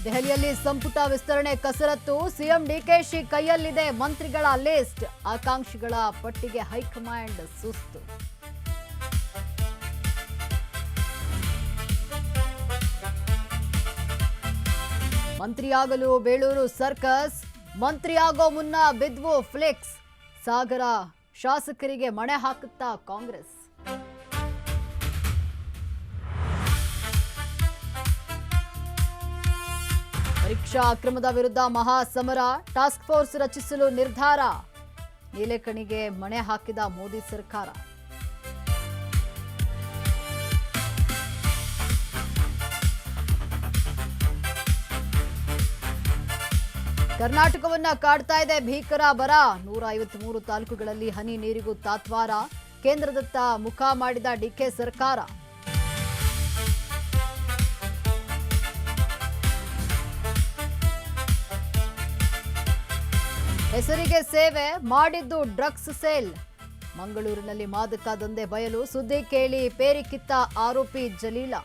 ದೆಹಲಿಯಲ್ಲಿ ಸಂಪುಟ ವಿಸ್ತರಣೆ ಕಸರತ್ತು. ಸಿಎಂ ಡಿಕೆಶಿ ಕೈಯಲ್ಲಿದೆ ಮಂತ್ರಿಗಳ ಲಿಸ್ಟ್. ಆಕಾಂಕ್ಷಿಗಳ ಪಟ್ಟಿಗೆ ಹೈಕಮಾಂಡ್ ಸುಸ್ತು. ಮಂತ್ರಿಯಾಗಲು ಬೇಳೂರು ಸರ್ಕಸ್. ಮಂತ್ರಿಯಾಗೋ ಮುನ್ನ ಬಿದ್ವು ಫ್ಲೆಕ್ಸ್. ಸಾಗರ ಶಾಸಕರಿಗೆ ಮಣೆ ಹಾಕುತ್ತಾ ಕಾಂಗ್ರೆಸ್. ಪರೀಕ್ಷಾ ಅಕ್ರಮದ ವಿರುದ್ಧ ಮಹಾಸಮರ. ಟಾಸ್ಕ್ ಫೋರ್ಸ್ ರಚಿಸಲು ನಿರ್ಧಾರ. ನೀಲೇಕಣಿಗೆ ಮಣೆ ಹಾಕಿದ ಮೋದಿ ಸರ್ಕಾರ. ಕರ್ನಾಟಕವನ್ನ ಕಾಡ್ತಾ ಇದೆ ಭೀಕರ ಬರ. 153 ತಾಲೂಕುಗಳಲ್ಲಿ ಹನಿ ನೀರಿಗೂ ತಾತ್ವಾರ. ಕೇಂದ್ರದತ್ತ ಮುಖ ಮಾಡಿದ ಡಿಕೆ ಸರ್ಕಾರ. ಹೆಸರಿಗೆ ಸೇವೆ, ಮಾಡಿದ್ದು ಡ್ರಗ್ಸ್ ಸೇಲ್. ಮಂಗಳೂರಿನಲ್ಲಿ ಮಾದಕ ದಂಧೆ ಬಯಲು. ಸುದ್ದಿ ಕೇಳಿ ಪೇರಿಕಿತ್ತ ಆರೋಪಿ ಜಲೀಲ.